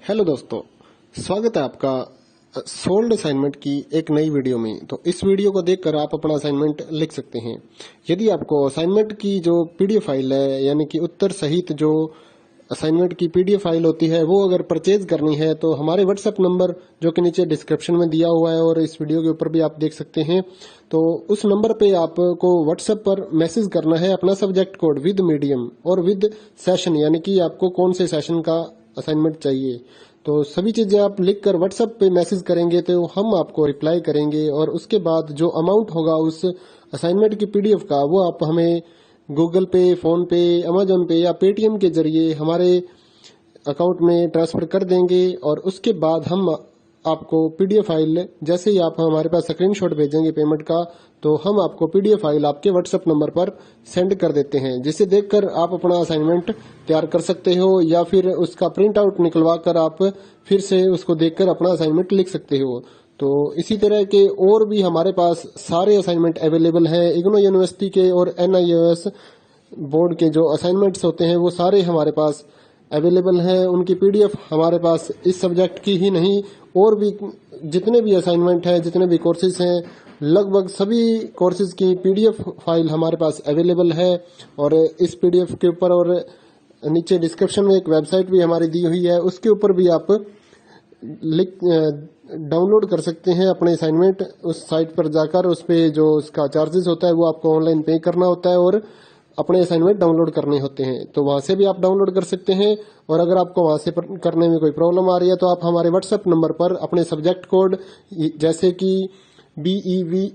Hello दोस्तों, स्वागत है आपका सोल्ड असाइनमेंट की एक नई वीडियो में। तो इस वीडियो को देखकर आप अपना असाइनमेंट लिख सकते हैं। यदि आपको असाइनमेंट की जो पीडीएफ फाइल है, यानी कि उत्तर सहित जो असाइनमेंट की पीडीएफ फाइल होती है, वो अगर परचेज करनी है तो हमारे व्हाट्सएप नंबर जो कि नीचे डिस्क्रिप्शन में दिया हुआ है और इस वीडियो के ऊपर भी आप देख सकते हैं, तो उस नंबर पे आपको व्हाट्सएप पर मैसेज करना है अपना सब्जेक्ट कोड विद मीडियम और विद सेशन, यानी कि आपको कौन से सेशन का असाइनमेंट चाहिए। तो सभी चीजें आप लिखकर व्हाट्सएप पे मैसेज करेंगे तो हम आपको रिप्लाई करेंगे और उसके बाद जो अमाउंट होगा उस असाइनमेंट की पीडीएफ का, वो आप हमें गूगल पे, फोन पे, अमेजोन पे या पेटीएम के जरिए हमारे अकाउंट में ट्रांसफर कर देंगे। और उसके बाद हम आपको पीडीएफ फाइल, जैसे ही आप हमारे पास स्क्रीनशॉट भेजेंगे पेमेंट का, तो हम आपको पीडीएफ फाइल आपके व्हाट्सएप नंबर पर सेंड कर देते हैं, जिसे देखकर आप अपना असाइनमेंट तैयार कर सकते हो या फिर उसका प्रिंट आउट निकलवा कर आप फिर से उसको देखकर अपना असाइनमेंट लिख सकते हो। तो इसी तरह के और भी हमारे पास सारे असाइनमेंट अवेलेबल हैं। इग्नो यूनिवर्सिटी के और NIOS बोर्ड के जो असाइनमेंट्स होते हैं वो सारे हमारे पास अवेलेबल हैं। उनकी पीडीएफ हमारे पास इस सब्जेक्ट की ही नहीं, और भी जितने भी असाइनमेंट हैं, जितने भी कोर्सेज हैं, लगभग सभी कोर्सेज की पीडीएफ फाइल हमारे पास अवेलेबल है। और इस पीडीएफ के ऊपर और नीचे डिस्क्रिप्शन में एक वेबसाइट भी हमारी दी हुई है, उसके ऊपर भी आप डाउनलोड कर सकते हैं अपने असाइनमेंट। उस साइट पर जाकर उस पे जो उसका चार्जेस होता है वो आपको ऑनलाइन पे करना होता है और अपने असाइनमेंट डाउनलोड करने होते हैं, तो वहां से भी आप डाउनलोड कर सकते हैं। और अगर आपको वहां से करने में कोई प्रॉब्लम आ रही है तो आप हमारे व्हाट्सएप नंबर पर अपने सब्जेक्ट कोड, जैसे कि BEVAE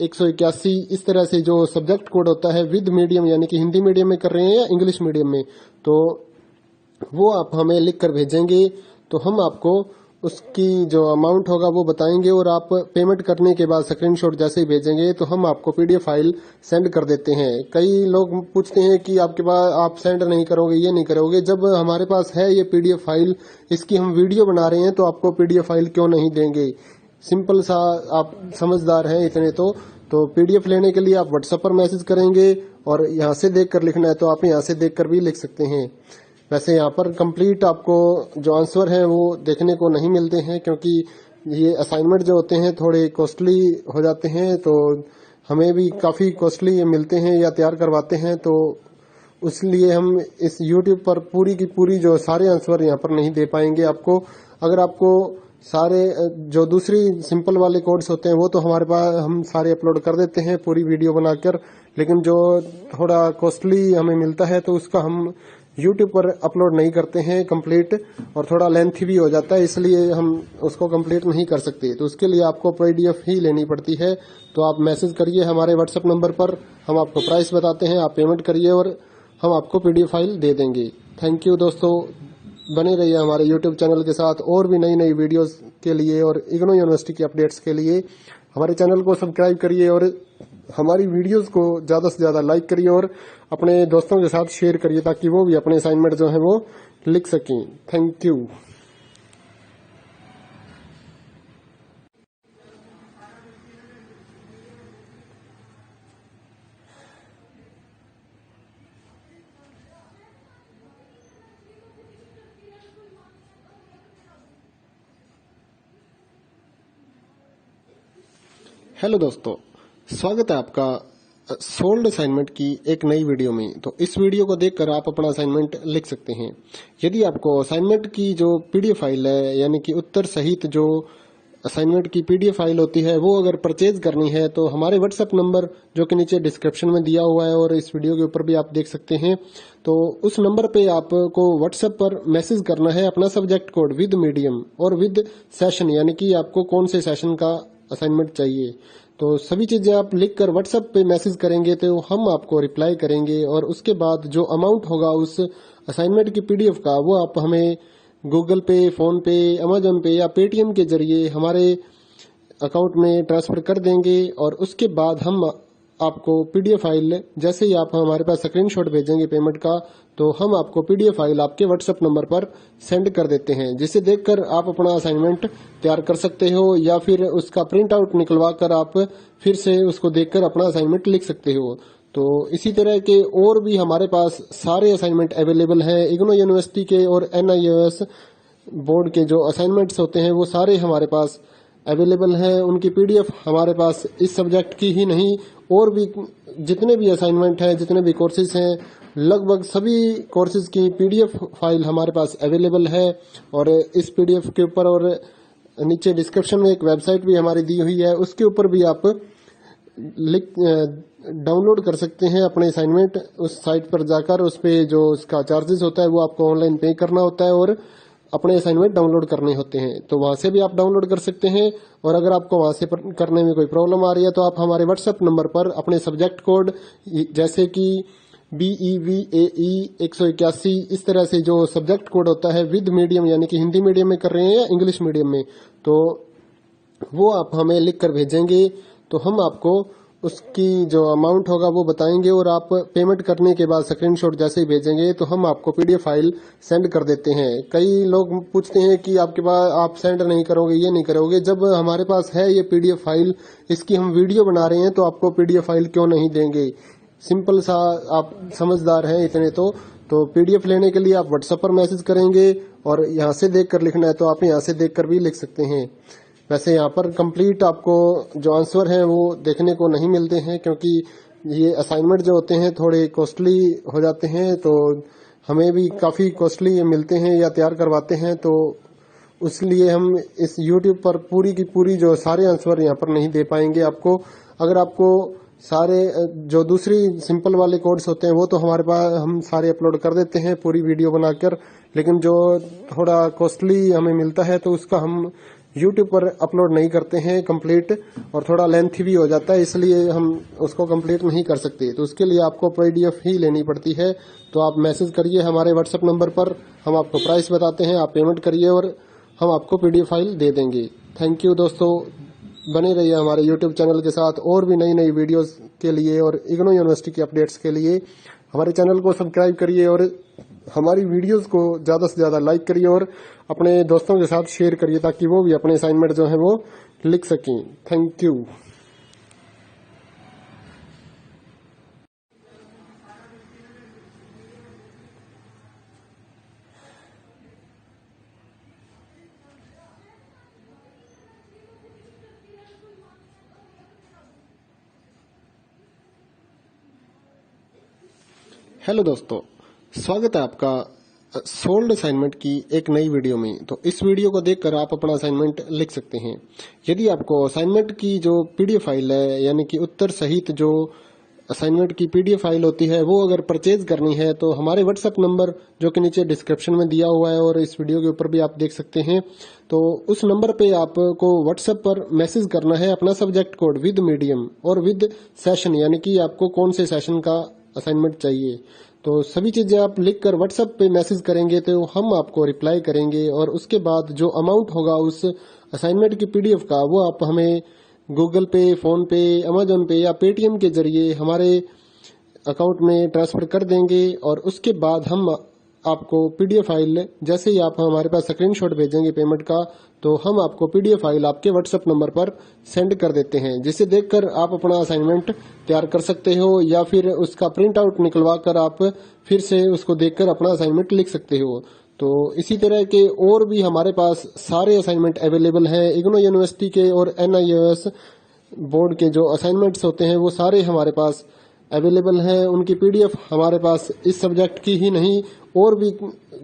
181, इस तरह से जो सब्जेक्ट कोड होता है विद मीडियम, यानी कि हिंदी मीडियम में कर रहे हैं या इंग्लिश मीडियम में, तो वो आप हमें लिख कर भेजेंगे तो हम आपको उसकी जो अमाउंट होगा वो बताएंगे और आप पेमेंट करने के बाद स्क्रीनशॉट जैसे ही भेजेंगे तो हम आपको पीडीएफ फाइल सेंड कर देते हैं। कई लोग पूछते हैं कि आपके पास आप सेंड नहीं करोगे, ये नहीं करोगे। जब हमारे पास है ये पीडीएफ फाइल, इसकी हम वीडियो बना रहे हैं, तो आपको पीडीएफ फाइल क्यों नहीं देंगे। सिंपल सा, आप समझदार हैं इतने तो पीडीएफ लेने के लिए आप व्हाट्सएप पर मैसेज करेंगे और यहाँ से देख कर लिखना है तो आप यहाँ से देख कर भी लिख सकते हैं। वैसे यहाँ पर कंप्लीट आपको जो आंसर है वो देखने को नहीं मिलते हैं, क्योंकि ये असाइनमेंट जो होते हैं थोड़े कॉस्टली हो जाते हैं, तो हमें भी काफ़ी कॉस्टली ये मिलते हैं या तैयार करवाते हैं, तो इसलिए हम इस YouTube पर पूरी की पूरी जो सारे आंसर यहाँ पर नहीं दे पाएंगे आपको। अगर आपको सारे जो दूसरी सिंपल वाले कोड्स होते हैं वो तो हमारे पास हम सारे अपलोड कर देते हैं पूरी वीडियो बनाकर, लेकिन जो थोड़ा कॉस्टली हमें मिलता है तो उसका हम YouTube पर अपलोड नहीं करते हैं कंप्लीट, और थोड़ा लेंथी भी हो जाता है, इसलिए हम उसको कंप्लीट नहीं कर सकते। तो उसके लिए आपको पीडीएफ ही लेनी पड़ती है। तो आप मैसेज करिए हमारे व्हाट्सएप नंबर पर, हम आपको प्राइस बताते हैं, आप पेमेंट करिए और हम आपको पीडीएफ फाइल दे देंगे। थैंक यू दोस्तों, बने रहिए हमारे YouTube चैनल के साथ और भी नई नई वीडियोस के लिए और इग्नो यूनिवर्सिटी की अपडेट्स के लिए हमारे चैनल को सब्सक्राइब करिए और हमारी वीडियोस को ज़्यादा से ज़्यादा लाइक करिए और अपने दोस्तों के साथ शेयर करिए, ताकि वो भी अपने असाइनमेंट जो है वो लिख सकें। Thank you. हेलो दोस्तों, स्वागत है आपका सोल्ड असाइनमेंट की एक नई वीडियो में। तो इस वीडियो को देखकर आप अपना असाइनमेंट लिख सकते हैं। यदि आपको असाइनमेंट की जो पीडीएफ फाइल है, यानी कि उत्तर सहित जो असाइनमेंट की पीडीएफ फाइल होती है, वो अगर परचेज करनी है तो हमारे व्हाट्सएप नंबर जो कि नीचे डिस्क्रिप्शन में दिया हुआ है और इस वीडियो के ऊपर भी आप देख सकते हैं, तो उस नंबर पे आपको व्हाट्सएप पर मैसेज करना है अपना सब्जेक्ट कोड विद मीडियम और विद सेशन, यानी कि आपको कौन से सेशन का असाइनमेंट चाहिए। तो सभी चीजें आप लिखकर व्हाट्सएप पे मैसेज करेंगे तो हम आपको रिप्लाई करेंगे और उसके बाद जो अमाउंट होगा उस असाइनमेंट की पीडीएफ का, वो आप हमें गूगल पे, फोन पे, अमेजोन पे या पेटीएम के जरिए हमारे अकाउंट में ट्रांसफर कर देंगे। और उसके बाद हम आपको पीडीएफ फाइल, जैसे ही आप हमारे पास स्क्रीनशॉट भेजेंगे पेमेंट का, तो हम आपको पीडीएफ फाइल आपके व्हाट्सएप नंबर पर सेंड कर देते हैं, जिसे देखकर आप अपना असाइनमेंट तैयार कर सकते हो या फिर उसका प्रिंट आउट निकलवा कर आप फिर से उसको देखकर अपना असाइनमेंट लिख सकते हो। तो इसी तरह के और भी हमारे पास सारे असाइनमेंट अवेलेबल हैं। इग्नो यूनिवर्सिटी के और NIOS बोर्ड के जो असाइनमेंट्स होते हैं वो सारे हमारे पास अवेलेबल हैं। उनकी पीडीएफ हमारे पास इस सब्जेक्ट की ही नहीं और भी जितने भी असाइनमेंट हैं, जितने भी कोर्सेज हैं, लगभग सभी कोर्सेज की पीडीएफ फाइल हमारे पास अवेलेबल है। और इस पीडीएफ के ऊपर और नीचे डिस्क्रिप्शन में एक वेबसाइट भी हमारी दी हुई है, उसके ऊपर भी आप डाउनलोड कर सकते हैं अपने असाइनमेंट। उस साइट पर जाकर उस पे जो उसका चार्जेस होता है वो आपको ऑनलाइन पे करना होता है और अपने असाइनमेंट डाउनलोड करने होते हैं। तो वहां से भी आप डाउनलोड कर सकते हैं। और अगर आपको वहां से करने में कोई प्रॉब्लम आ रही है तो आप हमारे व्हाट्सएप नंबर पर अपने सब्जेक्ट कोड जैसे कि BEVAE 181 इस तरह से जो सब्जेक्ट कोड होता है विद मीडियम यानी कि हिंदी मीडियम में कर रहे हैं या इंग्लिश मीडियम में, तो वो आप हमें लिख कर भेजेंगे तो हम आपको उसकी जो अमाउंट होगा वो बताएंगे और आप पेमेंट करने के बाद स्क्रीनशॉट जैसे ही भेजेंगे तो हम आपको पीडीएफ फाइल सेंड कर देते हैं। कई लोग पूछते हैं कि आपके पास आप सेंड नहीं करोगे, ये नहीं करोगे। जब हमारे पास है ये पीडीएफ फाइल, इसकी हम वीडियो बना रहे हैं तो आपको पीडीएफ फाइल क्यों नहीं देंगे। सिंपल सा, आप समझदार हैं इतने तो पीडीएफ लेने के लिए आप व्हाट्सएप पर मैसेज करेंगे और यहाँ से देख कर लिखना है तो आप यहाँ से देख कर भी लिख सकते हैं। वैसे यहाँ पर कंप्लीट आपको जो आंसर है वो देखने को नहीं मिलते हैं क्योंकि ये असाइनमेंट जो होते हैं थोड़े कॉस्टली हो जाते हैं, तो हमें भी काफ़ी कॉस्टली मिलते हैं या तैयार करवाते हैं, तो इसलिए हम इस YouTube पर पूरी की पूरी जो सारे आंसर यहाँ पर नहीं दे पाएंगे आपको। अगर आपको सारे जो दूसरी सिंपल वाले कोड्स होते हैं वो तो हमारे पास हम सारे अपलोड कर देते हैं पूरी वीडियो बनाकर, लेकिन जो थोड़ा कॉस्टली हमें मिलता है तो उसका हम YouTube पर अपलोड नहीं करते हैं कंप्लीट, और थोड़ा लेंथी भी हो जाता है, इसलिए हम उसको कंप्लीट नहीं कर सकते। तो उसके लिए आपको पीडीएफ ही लेनी पड़ती है। तो आप मैसेज करिए हमारे व्हाट्सएप नंबर पर, हम आपको प्राइस बताते हैं, आप पेमेंट करिए और हम आपको पीडीएफ फाइल दे देंगे। थैंक यू दोस्तों, बने रहिए हमारे YouTube चैनल के साथ और भी नई नई वीडियोस के लिए और इग्नू यूनिवर्सिटी की अपडेट्स के लिए हमारे चैनल को सब्सक्राइब करिए और हमारी वीडियोस को ज़्यादा से ज़्यादा लाइक करिए और अपने दोस्तों के साथ शेयर करिए ताकि वो भी अपने असाइनमेंट जो है वो लिख सकें। Thank you. हेलो दोस्तों, स्वागत है आपका सोल्ड असाइनमेंट की एक नई वीडियो में। तो इस वीडियो को देखकर आप अपना असाइनमेंट लिख सकते हैं। यदि आपको असाइनमेंट की जो पीडीएफ फाइल है यानी कि उत्तर सहित जो असाइनमेंट की पीडीएफ फाइल होती है वो अगर परचेज करनी है तो हमारे व्हाट्सएप नंबर जो कि नीचे डिस्क्रिप्शन में दिया हुआ है और इस वीडियो के ऊपर भी आप देख सकते हैं, तो उस नंबर पे आपको व्हाट्सएप पर मैसेज करना है अपना सब्जेक्ट कोड विद मीडियम और विद सेशन यानी कि आपको कौन से सेशन का असाइनमेंट चाहिए। तो सभी चीजें आप लिखकर व्हाट्सएप पे मैसेज करेंगे तो हम आपको रिप्लाई करेंगे और उसके बाद जो अमाउंट होगा उस असाइनमेंट की पीडीएफ का वो आप हमें गूगल पे, फोन पे, अमेजोन पे या पेटीएम के जरिए हमारे अकाउंट में ट्रांसफर कर देंगे। और उसके बाद हम आपको पीडीएफ फाइल जैसे ही आप हमारे पास स्क्रीनशॉट भेजेंगे पेमेंट का, तो हम आपको पीडीएफ फाइल आपके व्हाट्सएप नंबर पर सेंड कर देते हैं, जिसे देखकर आप अपना असाइनमेंट तैयार कर सकते हो या फिर उसका प्रिंट आउट निकलवा कर आप फिर से उसको देखकर अपना असाइनमेंट लिख सकते हो। तो इसी तरह के और भी हमारे पास सारे असाइनमेंट अवेलेबल हैं। इग्नू यूनिवर्सिटी के और NIOS बोर्ड के जो असाइनमेंट्स होते हैं वो सारे हमारे पास अवेलेबल हैं। उनकी पीडीएफ हमारे पास इस सब्जेक्ट की ही नहीं और भी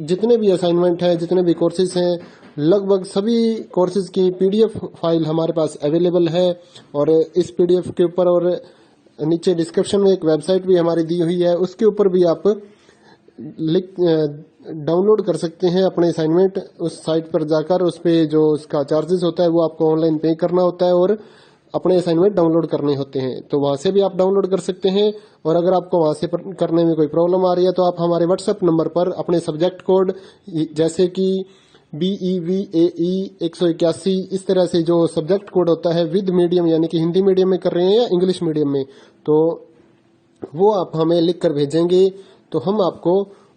जितने भी असाइनमेंट हैं, जितने भी कोर्सेज हैं, लगभग सभी कोर्सेज की पीडीएफ फाइल हमारे पास अवेलेबल है। और इस पीडीएफ के ऊपर और नीचे डिस्क्रिप्शन में एक वेबसाइट भी हमारी दी हुई है, उसके ऊपर भी आप डाउनलोड कर सकते हैं अपने असाइनमेंट। उस साइट पर जाकर उस पे जो उसका चार्जेस होता है वो आपको ऑनलाइन पे करना होता है और अपने असाइनमेंट डाउनलोड करने होते हैं। तो वहां से भी आप डाउनलोड कर सकते हैं। और अगर आपको वहां से करने में कोई प्रॉब्लम आ रही है तो आप हमारे व्हाट्सएप नंबर पर अपने सब्जेक्ट कोड जैसे कि BEVAE 181 इस तरह से जो सब्जेक्ट कोड होता है विद मीडियम यानी कि हिंदी मीडियम में कर रहे हैं या इंग्लिश मीडियम में, तो वो आप हमें लिख कर भेजेंगे तो हम आपको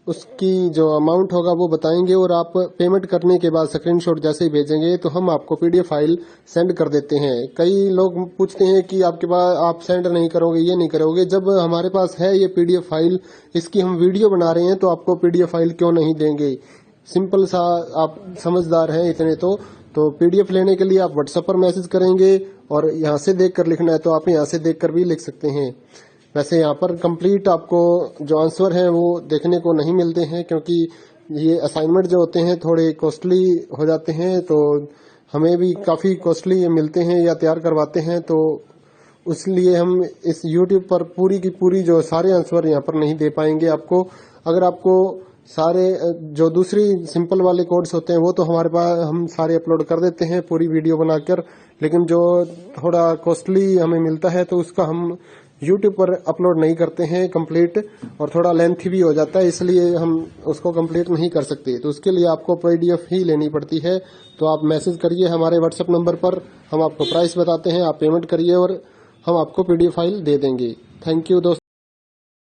उसकी जो अमाउंट होगा वो बताएंगे और आप पेमेंट करने के बाद स्क्रीनशॉट जैसे ही भेजेंगे तो हम आपको पीडीएफ फाइल सेंड कर देते हैं। कई लोग पूछते हैं कि आपके पास आप सेंड नहीं करोगे, ये नहीं करोगे। जब हमारे पास है ये पीडीएफ फाइल, इसकी हम वीडियो बना रहे हैं तो आपको पीडीएफ फाइल क्यों नहीं देंगे। सिंपल सा, आप समझदार हैं इतने तो पीडीएफ लेने के लिए आप व्हाट्सएप पर मैसेज करेंगे और यहाँ से देखकर लिखना है तो आप यहाँ से देखकर भी लिख सकते हैं। वैसे यहाँ पर कंप्लीट आपको जो आंसर है वो देखने को नहीं मिलते हैं, क्योंकि ये असाइनमेंट जो होते हैं थोड़े कॉस्टली हो जाते हैं, तो हमें भी काफ़ी कॉस्टली मिलते हैं या तैयार करवाते हैं, तो इसलिए हम इस YouTube पर पूरी की पूरी जो सारे आंसर यहाँ पर नहीं दे पाएंगे आपको। अगर आपको सारे जो दूसरी सिंपल वाले कोड्स होते हैं वो तो हमारे पास हम सारे अपलोड कर देते हैं पूरी वीडियो बनाकर, लेकिन जो थोड़ा कॉस्टली हमें मिलता है तो उसका हम YouTube पर अपलोड नहीं करते हैं कंप्लीट, और थोड़ा लेंथी भी हो जाता है, इसलिए हम उसको कंप्लीट नहीं कर सकते। तो उसके लिए आपको PDF ही लेनी पड़ती है। तो आप मैसेज करिए हमारे व्हाट्सएप नंबर पर, हम आपको प्राइस बताते हैं, आप पेमेंट करिए और हम आपको PDF फाइल दे देंगे। थैंक यू दोस्तों।